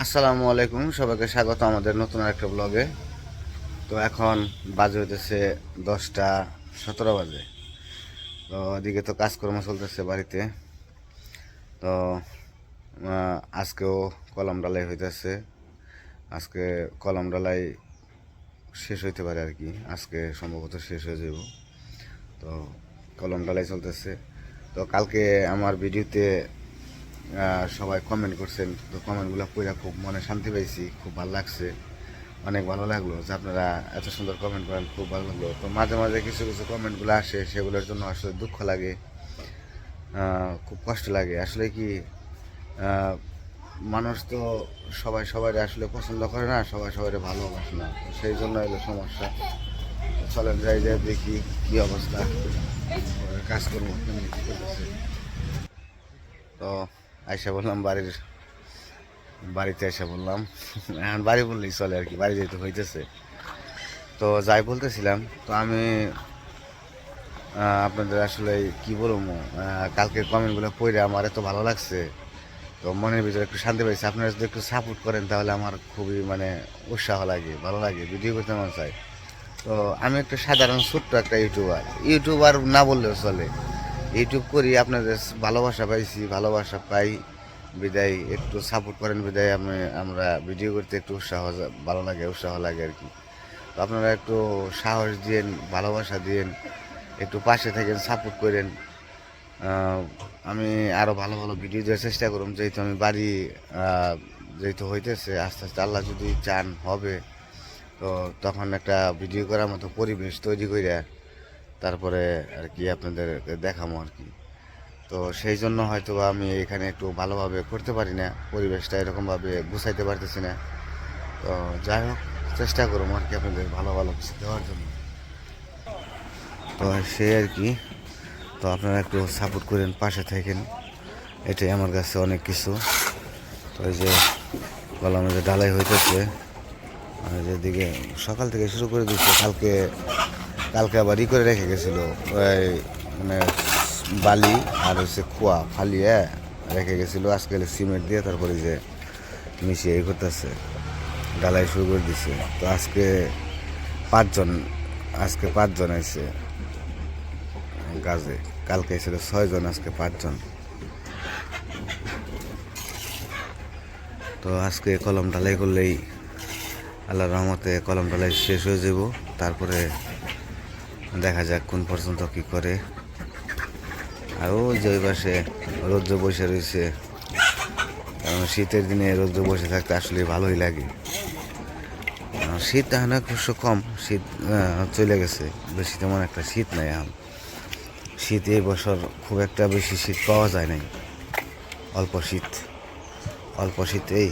আসসালামু আলাইকুম, সবাইকে স্বাগত আমাদের নতুন একটা ব্লগে। তো এখন বাজে হইতেছে 10টা 17 বাজে। তো ওদিকে তো কাজকর্ম চলতেছে বাড়িতে। তো আজকেও কলম ডালাই হইতেছে। আজকে কলম ডালাই শেষ হইতে পারে আর কি, আজকে সম্ভবত শেষ হয়ে যাব। তো কলম ডালাই চলতেছে। তো কালকে আমার ভিডিওতে সবাই কমেন্ট করছেন, তো কমেন্টগুলো পড়ে খুব মনে শান্তি পাইছি, খুব ভালো লাগছে, অনেক ভালো লাগলো যে আপনারা এত সুন্দর কমেন্ট করেন, খুব ভালো লাগলো। তো মাঝে মাঝে কিছু কিছু কমেন্টগুলো আসে, সেগুলোর জন্য আসলে দুঃখ লাগে, খুব কষ্ট লাগে। আসলে কি মানুষ তো সবাই সবাই আসলে পছন্দ করে না, সবাই সবাই ভালোবাসে না, তো সেই জন্য এলো সমস্যা। চলেন যাই যাই দেখি কী অবস্থা, কাজকর্ম কেমন কী করতেছে। তো আইসা বললাম বাড়িতে এসে বললাম, এখন বাড়ি বললেই চলে আর কি, বাড়ি যেতে হইতেছে। তো যাই বলতেছিলাম, তো আমি আপনাদের আসলে কি বলবো, কালকের কমেন্টগুলো পড়ে আমার এত ভালো লাগছে, তো মনের ভিতরে একটু শান্তি পাইছে। আপনারা যদি একটু সাপোর্ট করেন তাহলে আমার খুবই মানে উৎসাহ লাগে, ভালো লাগে, ভিডিও করতে মন চায়। তো আমি একটা সাধারণ ছোট্ট একটা ইউটিউবার না বললেও চলে, ইউটিউব করি, আপনাদের ভালোবাসা পাইছি, ভালোবাসা পাই বিদায় একটু সাপোর্ট করেন বিদায় আমরা ভিডিও করতে একটু ভালো লাগে, উৎসাহ লাগে আর কি। তো আপনারা একটু সাহস দিয়েন, ভালোবাসা দিয়েন, একটু পাশে থাকেন, সাপোর্ট করেন। আমি আরও ভালো ভালো ভিডিও দেওয়ার চেষ্টা করুন, যেহেতু আমি বাড়ি যেহেতু হইতেছে, আস্তে আস্তে আল্লাহ যদি চান হবে, তো তখন একটা ভিডিও করার মতো পরিবেশ তৈরি করে তারপরে আর কি আপনাদের দেখাবো আর কি। তো সেই জন্য হয়তো আমি এখানে একটু ভালোভাবে করতে পারি না, পরিবেশটা এরকমভাবে গুছাইতে পারতেছি না। তো যাই হোক, চেষ্টা করুন আর কি আপনাদের ভালো ভালো কিছু দেওয়ার জন্য। তো সেই আর কি, তো আপনারা একটু সাপোর্ট করেন, পাশে থাকেন, এটাই আমার কাছে অনেক কিছু। তো এই যে কলমে যে ঢালাই হইতেছে, যেদিকে সকাল থেকে শুরু করে দিচ্ছে, কালকে আবার করে রেখে গেছিলো, ওই মানে বালি আর হচ্ছে খোয়া ফালিয়ে রেখে গেছিলো। আজকে সিমেন্ট দিয়ে তারপরে যে মিশিয়ে করতেছে, ঢালাই শুরু করে দিছে। তো পাঁচজন আজকে পাঁচজন আছে কাজে, কালকে ছিল 6 জন, আজকে 5 জন। তো আজকে কলম ঢালাই করলেই আল্লাহর রহমতে কলম ঢালাই শেষ হয়ে যাব, তারপরে দেখা যাক কোন পর্যন্ত কি করে। আর ওই যে ওই পাশে রৌদ্র বসে রয়েছে, কারণ শীতের দিনে রৌদ্র বসে থাকতে আসলে ভালোই লাগে। শীত এখন অবশ্য কম, শীত চলে গেছে, বেশি তেমন একটা শীত নাই এখন। শীত এই বছর খুব একটা বেশি শীত পাওয়া যায় নাই, অল্প শীতেই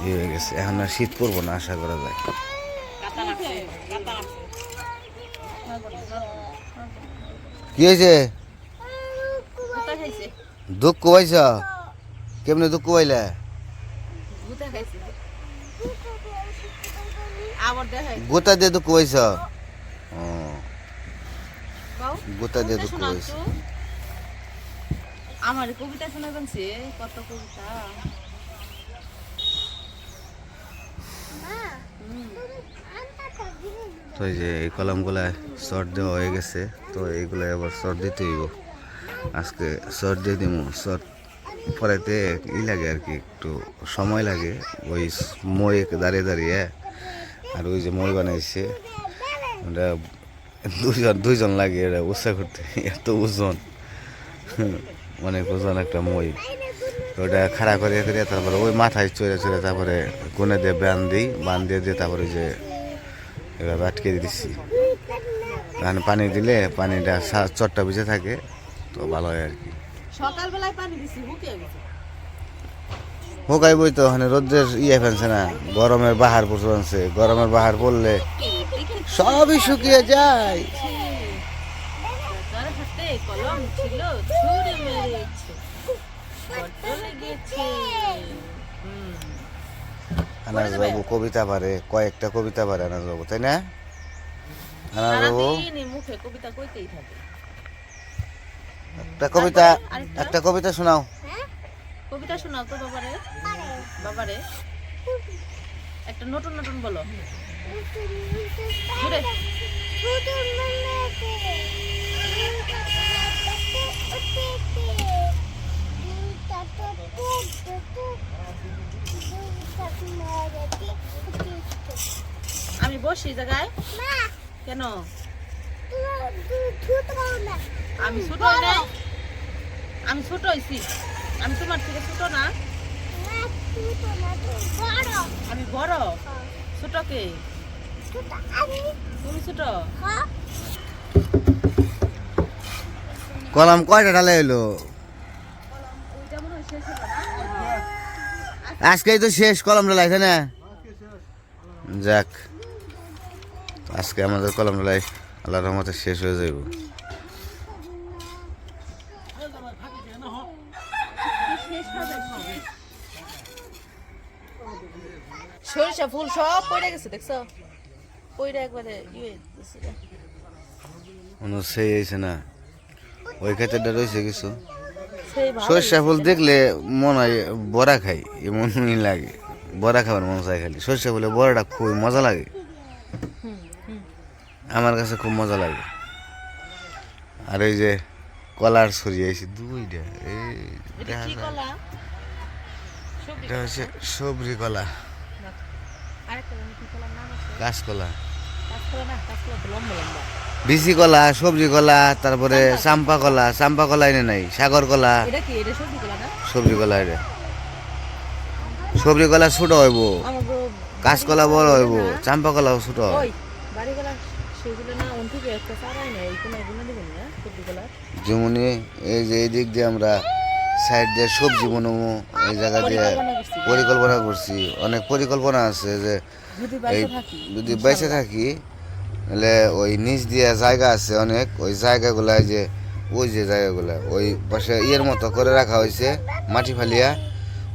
হয়ে গেছে। এখন আর শীত পড়বো না আশা করা যায়। কি হয়েছে? দুঃখ পাইছ? কেমনে দুঃখ পাইলে? গোটা দিয়ে দুঃখ পাইছ? গোটা দিয়ে দুঃখ পাইছ? আমার কবিতা শোনা জানছে, কত কবিতা। তো এই যে এই কলমগুলা শর্ট দেওয়া হয়ে গেছে, তো এইগুলো আবার শর্ট দিতে হইব। আজকে শর্ট দিয়ে দিব, শর্ট পড়াইতে লাগে আর কি, একটু সময় লাগে। ওই মই দাঁড়িয়ে দাঁড়িয়ে, আর ওই যে মই বানাইছে ওটা দুইজন লাগে, এটা উৎসাহ করতে, এত ওজন, অনেক ওজন একটা মই। ওটা খাড়া করে তারপরে ওই মাথায় চড়ে চড়ে তারপরে কোনে দিয়ে বান দিয়ে তারপরে যে এভাবে আটকে দিচ্ছি। কারণ পানি দিলে পানিটা চটটা ভিজে থাকে, তো ভালো হয় আর কি। সকালবেলায় পানি দিছি, হুকিয়ে গেছে। হোকাইবই তো, ওখানে রোদ্রের ফেলছে না, গরমের বাহার প্রচুর আনছে, গরমের বাহার পড়লে সবই শুকিয়ে যায়। কলম ছিল, ছুঁড়ে মেরেছে, লেগেছে। আনাজ বাবু কবিতা পারে, কয়েকটা কবিতা পারে আনাজ বাবু, তাই না? আনাজ বাবু মুখে কবিতা কইতেই থাকে। একটা কবিতা শোনাও। কবিতা শোনাও তো বাবারে। বাবারে একটা নতুন নতুন বলো। জোরে। আমি বসি জায়গায় কেন? আমি ছোট হই নাই, আমি ছোট হইছি, আমি তোমার থেকে ছোট না, আমি বড়। ছোট কে? তুমি ছোট। কলম কয়টা ঢালে হইলো? আজকেই তো শেষ কলম ঢালাইছে না? যাক, আজকে আমাদের কলম ঢালাই আল্লাহর রহমতে শেষ হয়ে যাইব। সরিষা ফুল সব পড়ে গেছে দেখছো, পড়ে একবারে কোনো সেই হয়েছে না, ওই ক্ষেত্রে রয়েছে কিছু। সেই ভালো সরষা ফুল দেখলে মনে হয় বড়া খাই এমনই লাগে, বড়া খাবার মন চাই খালি। সরষা ফুলে বড়াটা খুবই মজা লাগে, আমার কাছে খুব মজা লাগে। আর এই যে কলার ছড়িয়েছি দুইটা, এই এটা কি কলা? সবজি এটা হচ্ছে সবরি কলা, আরেকটা জানি কি কলার নাম আছে? কাঁচকলা, কাঁচকলা না, কাঁচকলা তো লম্বা লম্বা। বিচি কলা, সবজি কলা, তারপরে চাম্পা কলা। চাম্পা কলা এনে নাই, সাগর কলা, এটা কি? এটা সবজি কলা না? সবজি কলা। এটা সবজি কলা ছোট হইব, আমাগো কাঁচকলা বড় হইব, চাম্পা কলাও ছোট হয়। ওই বাড়ি কলা সেগুলো না ওন থেকে একটা চারাই না, এই কোন এগুলো দিবেন না সবজি কলা। যেমনি এই যে এই দিক দিয়ে আমরা সাইড দিয়ে সবজি বানাবো, এই জায়গা দিয়ে পরিকল্পনা করছি। অনেক পরিকল্পনা আছে যে যদি এই বাইরে থাকি যদি বেঁচে থাকি তাহলে ওই নিচ দিয়ে জায়গা আছে অনেক, ওই জায়গাগুলা যে ওই যে জায়গাগুলা ওই পাশে ইয়ের মতো করে রাখা হয়েছে মাটি ফালিয়া,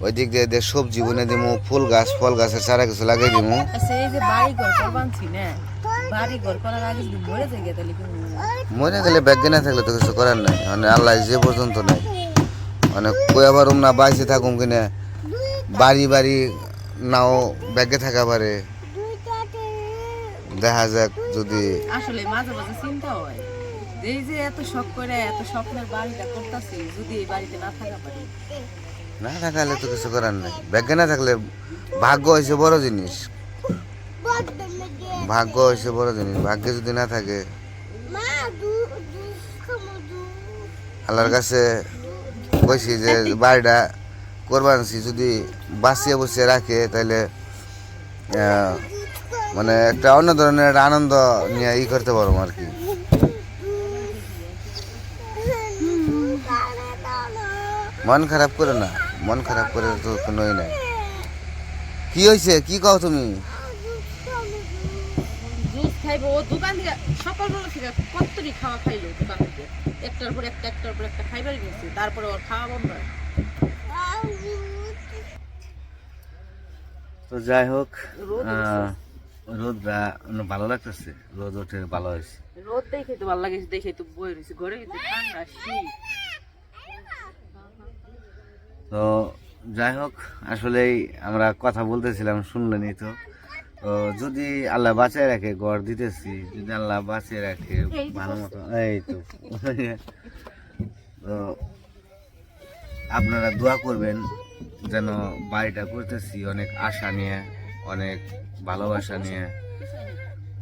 ওই দিক দিয়ে দিয়ে সবজি বনে দিমু, ফুল গাছ ফল গাছের চারা কিছু লাগাই দিমু। আচ্ছা এই যে বাড়ি ঘর করবানছি না, বাড়ি ঘর করার আগে যদি মরে যাই গে তাহলে কি হবে? মনে গেলে ব্যাগ না থাকলে তো কিছু করার নাই, মানে আল্লাহ যে পর্যন্ত নাই, মানে কয়া পারুম না বাইসে থাকুম কিনা, বাড়ি বাড়ি নাও ব্যাগে থাকা পারে, দেখা যাক যদি। আসলে মাঝে মাঝে চিন্তা হয় এই যে এত শখ করে এত স্বপ্নের বাড়িটা করতেছি, যদি এই বাড়িতে না থাকা পারি। না থাকলে তো কিছু করার নাই, ব্যাগে না থাকলে ভাগ্য হয়েছে বড় জিনিস, ভাগ্য হয়েছে বড় জিনিস। ভাগ্যে যদি না থাকে আল্লাহর কাছে কইছি যে বাড়িটা করবানছি যদি বাঁচিয়ে বসিয়ে রাখে তাহলে মানে একটা অন্য ধরনের একটা আনন্দ নিয়ে ই করতে পারবো আর কি। মন খারাপ করে না, মন খারাপ করে তো কোনোই নাই। কি হয়েছে কি কও তুমি? জুস খাইবো ও দোকান থেকে সকালবেলা থেকে কতরি খাওয়া খাইলো দোকান থেকে, একটার পর একটা একটার পর একটা খাইবারই গেছে, তারপরে ওর খাওয়া বন্ধ হয়। তো যাই হোক, রোদটা ভালো লাগতেছে, রোদ ওঠে ভালো হয়েছে। রোদ দেখে তো ভালো লাগে, দেখে তো বই রয়েছে ঘরে, কিন্তু ঠান্ডা শীত। তো যাই হোক, আসলেই আমরা কথা বলতেছিলাম শুনলেনই তো। তো যদি আল্লাহ বাঁচিয়ে রাখে ঘর দিতেছি, যদি আল্লাহ বাঁচিয়ে রাখে ভালো মতো, এই তো তো আপনারা দোয়া করবেন যেন বাড়িটা করতেছি অনেক আশা নিয়ে, অনেক ভালোবাসা নিয়ে,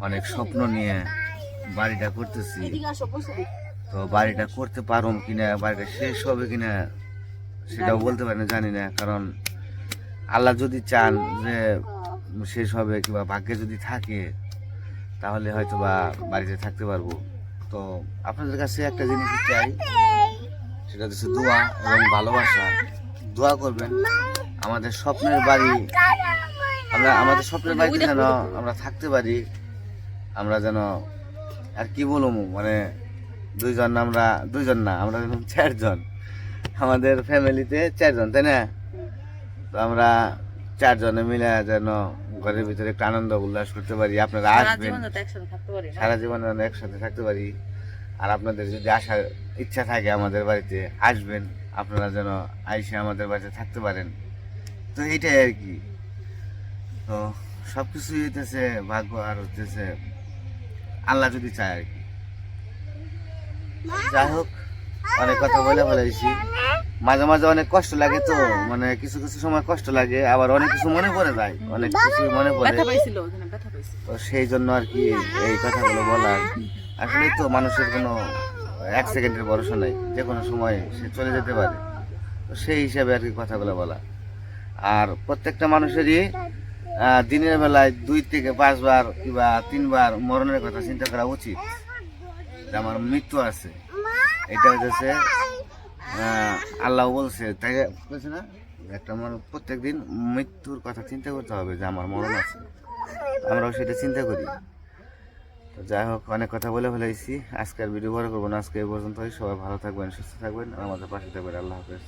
অনেক স্বপ্ন নিয়ে বাড়িটা করতেছি। এদিকে আসো, বসে দিই। তো বাড়িটা করতে পারুম কিনা, বাড়িটা শেষ হবে কিনা সেটাও বলতে পারি না, জানি না। কারণ আল্লাহ যদি চান যে শেষ হবে কিংবা ভাগ্যে যদি থাকে তাহলে হয়তো বা বাড়িতে থাকতে পারবো। তো আপনাদের কাছে একটা জিনিস চাই, সেটা হচ্ছে দোয়া এবং ভালোবাসা। দোয়া করবেন আমাদের স্বপ্নের বাড়ি, আমাদের স্বপ্নের বাড়িতে যেন আমরা থাকতে পারি। আমরা যেন আর কি বলবো, মানে দুইজন না আমরা যেন 4 জন, আমাদের ফ্যামিলিতে 4 জন, তাই না? তো আমরা 4 জনে মিলে যেন ঘরের ভিতরে একটু আনন্দ উল্লাস করতে পারি। আপনারা আসবেন, সারা জীবন যেন একসাথে থাকতে পারি। আর আপনাদের যদি আসার ইচ্ছা থাকে আমাদের বাড়িতে আসবেন, আপনারা যেন আইসে আমাদের বাড়িতে থাকতে পারেন। তো এইটাই আর কি। তো সব কিছুই হইতেছে ভাগ্য আর হইতেছে আল্লাহ যদি চায় আর কি। যাই হোক, অনেক কথা বলে ফেলাইছি। মাঝে মাঝে অনেক কষ্ট লাগে, তো মানে কিছু কিছু সময় কষ্ট লাগে, আবার অনেক কিছু মনে পড়ে যায়, অনেক কিছু মনে পড়ে। ব্যথা পাইছিল ওখানে, ব্যথা পাইছিল। তো সেই জন্য আর কি এই কথাগুলো বলা আর কি। আসলে তো মানুষের কোনো এক সেকেন্ডের ভরসা নাই, যে কোনো সময় সে চলে যেতে পারে। তো সেই হিসাবে আর কি কথাগুলো বলা। আর প্রত্যেকটা মানুষেরই দিনের বেলায় 2 থেকে 5 বার কিংবা 3 বার মরণের কথা চিন্তা করা উচিত, যে আমার মৃত্যু আছে। এটা হচ্ছে আল্লাহ বলছে, তাই বলছে না, একটা মানুষ প্রত্যেকদিন মৃত্যুর কথা চিন্তা করতে হবে, যে আমার মরণ আছে। আমরাও সেটা চিন্তা করি। তো যাই হোক, অনেক কথা বলে ফেলেছি। আজকের ভিডিও বড় করবো না, আজকে এই পর্যন্তই। সবাই ভালো থাকবেন, সুস্থ থাকবেন, আর আমাদের পাশে থাকবেন। আল্লাহ হাফেজ।